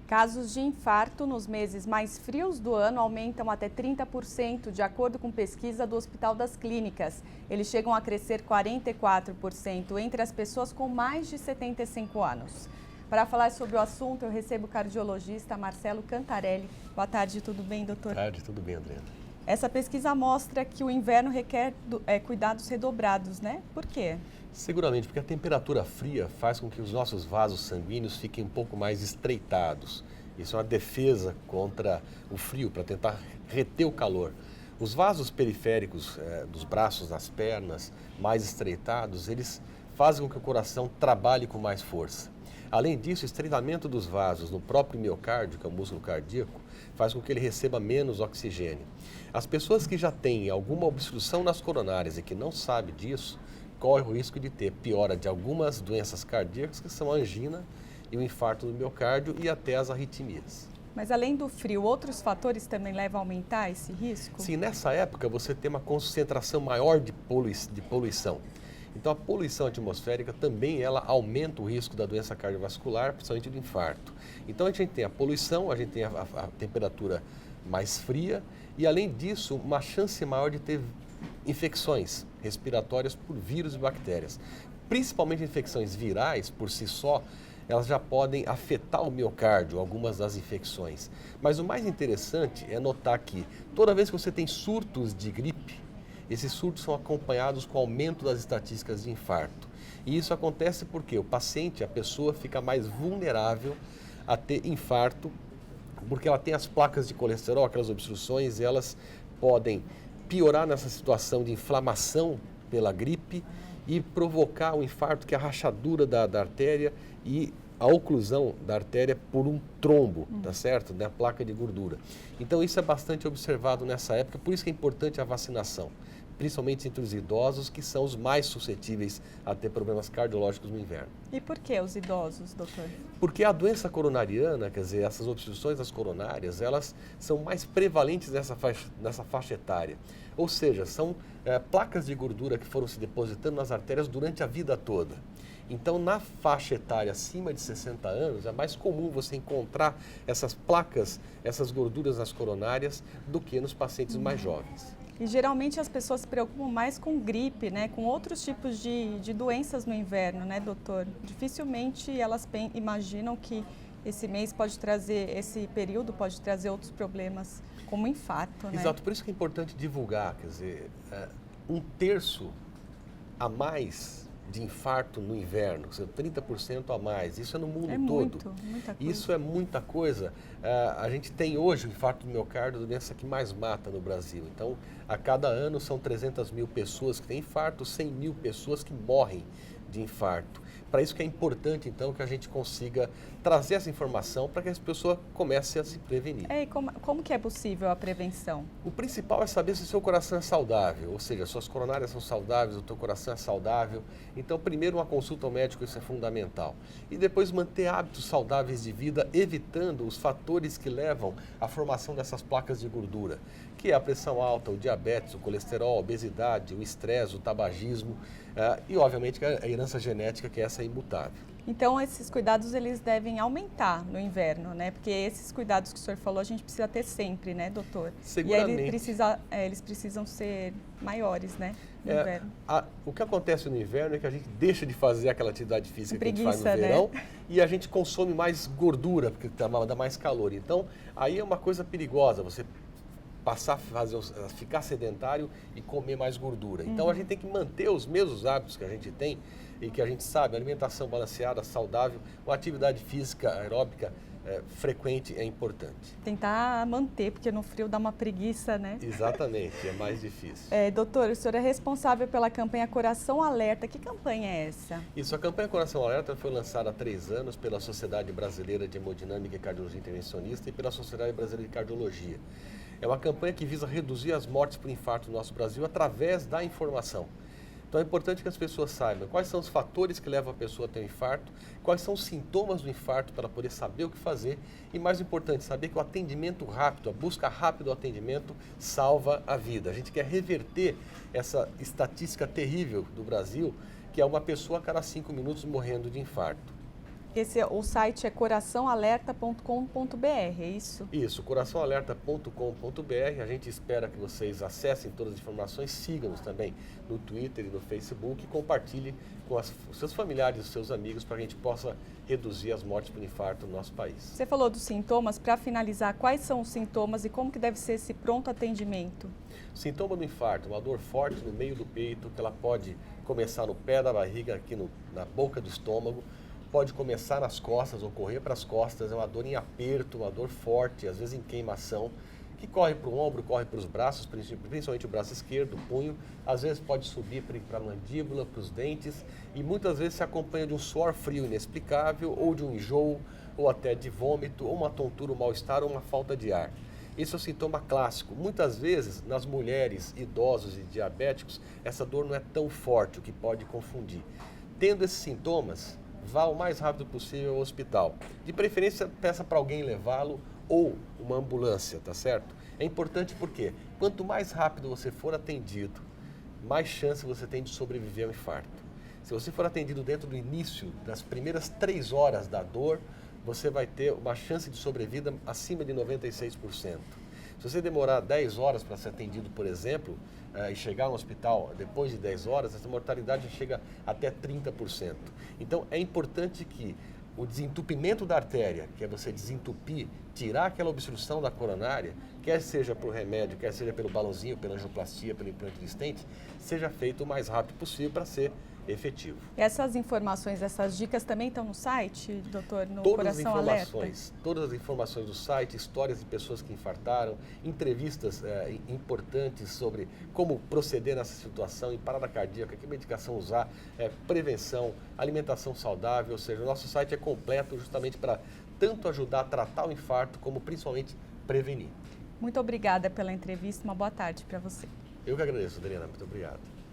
Casos de infarto nos meses mais frios do ano aumentam até 30%, de acordo com pesquisa do Hospital das Clínicas. Eles chegam a crescer 44% entre as pessoas com mais de 75 anos. Para falar sobre o assunto, eu recebo o cardiologista Marcelo Cantarelli. Boa tarde, tudo bem, doutor? Boa tarde, tudo bem, Adriana. Essa pesquisa mostra que o inverno requer cuidados redobrados, né? Por quê? Seguramente, porque a temperatura fria faz com que os nossos vasos sanguíneos fiquem um pouco mais estreitados. Isso é uma defesa contra o frio, para tentar reter o calor. Os vasos periféricos dos braços, das pernas, mais estreitados, eles fazem com que o coração trabalhe com mais força. Além disso, o estreitamento dos vasos no próprio miocárdio, que é o músculo cardíaco, faz com que ele receba menos oxigênio. As pessoas que já têm alguma obstrução nas coronárias e que não sabem disso, corre o risco de ter piora de algumas doenças cardíacas, que são a angina e o infarto do miocárdio e até as arritmias. Mas além do frio, outros fatores também levam a aumentar esse risco? Sim, nessa época você tem uma concentração maior de poluição. Então a poluição atmosférica também ela aumenta o risco da doença cardiovascular, principalmente do infarto. Então a gente tem a poluição, a gente tem a temperatura mais fria e além disso uma chance maior de ter infecções respiratórias por vírus e bactérias. Principalmente infecções virais, por si só, elas já podem afetar o miocárdio, algumas das infecções. Mas o mais interessante é notar que toda vez que você tem surtos de gripe, esses surtos são acompanhados com aumento das estatísticas de infarto. E isso acontece porque o paciente, a pessoa, fica mais vulnerável a ter infarto, porque ela tem as placas de colesterol, aquelas obstruções, elas podem piorar nessa situação de inflamação pela gripe e provocar o infarto, que é a rachadura da artéria e a oclusão da artéria por um trombo, tá certo? Da placa de gordura. Então isso é bastante observado nessa época, por isso que é importante a vacinação, principalmente entre os idosos, que são os mais suscetíveis a ter problemas cardiológicos no inverno. E por que os idosos, doutor? Porque a doença coronariana, quer dizer, essas obstruções das coronárias, elas são mais prevalentes nessa faixa etária. Ou seja, são placas de gordura que foram se depositando nas artérias durante a vida toda. Então, na faixa etária acima de 60 anos, é mais comum você encontrar essas placas, essas gorduras nas coronárias, do que nos pacientes mais jovens. E geralmente as pessoas se preocupam mais com gripe, né? Com outros tipos de doenças no inverno, né, doutor? Dificilmente elas imaginam que esse mês pode trazer, esse período pode trazer outros problemas, como infarto, né? Exato, por isso que é importante divulgar, quer dizer, 1/3 a mais de infarto no inverno, 30% a mais, isso é no mundo todo. Muita coisa. Isso é muita coisa. A gente tem hoje o infarto do miocárdio, a doença que mais mata no Brasil. Então, a cada ano são 300 mil pessoas que têm infarto, 100 mil pessoas que morrem de infarto. Para isso que é importante, então, que a gente consiga trazer essa informação para que as pessoas comecem a se prevenir. E como que é possível a prevenção? O principal é saber se o seu coração é saudável, ou seja, suas coronárias são saudáveis, o teu coração é saudável. Então, primeiro uma consulta ao médico, isso é fundamental. E depois manter hábitos saudáveis de vida, evitando os fatores que levam à formação dessas placas de gordura, que é a pressão alta, o diabetes, o colesterol, a obesidade, o estresse, o tabagismo e, obviamente, a herança genética, que essa é imutável. Então, esses cuidados, eles devem aumentar no inverno, né? Porque esses cuidados que o senhor falou, a gente precisa ter sempre, né, doutor? Seguramente. E aí eles precisam ser maiores, né, no inverno. O que acontece no inverno é que a gente deixa de fazer aquela atividade física que a gente faz no né? verão e a gente consome mais gordura, porque dá mais calor. Então, aí é uma coisa perigosa, você passar a ficar sedentário e comer mais gordura. Então, a gente tem que manter os mesmos hábitos que a gente tem e que a gente sabe, alimentação balanceada, saudável, uma atividade física aeróbica frequente é importante. Tentar manter, porque no frio dá uma preguiça, né? Exatamente, é mais difícil. Doutor, o senhor é responsável pela campanha Coração Alerta. Que campanha é essa? Isso, a campanha Coração Alerta foi lançada há 3 anos pela Sociedade Brasileira de Hemodinâmica e Cardiologia Intervencionista e pela Sociedade Brasileira de Cardiologia. É uma campanha que visa reduzir as mortes por infarto no nosso Brasil através da informação. Então é importante que as pessoas saibam quais são os fatores que levam a pessoa a ter um infarto, quais são os sintomas do infarto para ela poder saber o que fazer e, mais importante, saber que o atendimento rápido, a busca rápida do atendimento salva a vida. A gente quer reverter essa estatística terrível do Brasil, que é uma pessoa a cada 5 minutos morrendo de infarto. O site é coraçãoalerta.com.br, é isso? Isso, coraçãoalerta.com.br. A gente espera que vocês acessem todas as informações, sigam-nos também no Twitter e no Facebook e compartilhem com os seus familiares e os seus amigos para que a gente possa reduzir as mortes por infarto no nosso país. Você falou dos sintomas. Para finalizar, quais são os sintomas e como que deve ser esse pronto atendimento? Sintoma do infarto, uma dor forte no meio do peito, que ela pode começar no pé da barriga, aqui na boca do estômago, pode começar nas costas ou correr para as costas, é uma dor em aperto, uma dor forte, às vezes em queimação, que corre para o ombro, corre para os braços, principalmente o braço esquerdo, o punho, às vezes pode subir para a mandíbula, para os dentes e muitas vezes se acompanha de um suor frio inexplicável ou de um enjoo ou até de vômito ou uma tontura, um mal-estar ou uma falta de ar. Esse é o sintoma clássico. Muitas vezes, nas mulheres, idosos e diabéticos, essa dor não é tão forte, o que pode confundir. Tendo esses sintomas, vá o mais rápido possível ao hospital. De preferência, peça para alguém levá-lo ou uma ambulância, tá certo? É importante porque quanto mais rápido você for atendido, mais chance você tem de sobreviver ao infarto. Se você for atendido dentro do início, das primeiras 3 horas da dor, você vai ter uma chance de sobrevida acima de 96%. Se você demorar 10 horas para ser atendido, por exemplo, e chegar no hospital depois de 10 horas, essa mortalidade chega até 30%. Então, é importante que o desentupimento da artéria, que é você desentupir, tirar aquela obstrução da coronária, quer seja por remédio, quer seja pelo balãozinho, pela angioplastia, pelo implante de stent, seja feito o mais rápido possível para ser efetivo. Essas informações, essas dicas também estão no site, doutor, no Coração Alerta? Todas as informações do site, histórias de pessoas que infartaram, entrevistas importantes sobre como proceder nessa situação, em parada cardíaca, que medicação usar, prevenção, alimentação saudável, ou seja, o nosso site é completo justamente para tanto ajudar a tratar o infarto, como principalmente prevenir. Muito obrigada pela entrevista, uma boa tarde para você. Eu que agradeço, Adriana, muito obrigado.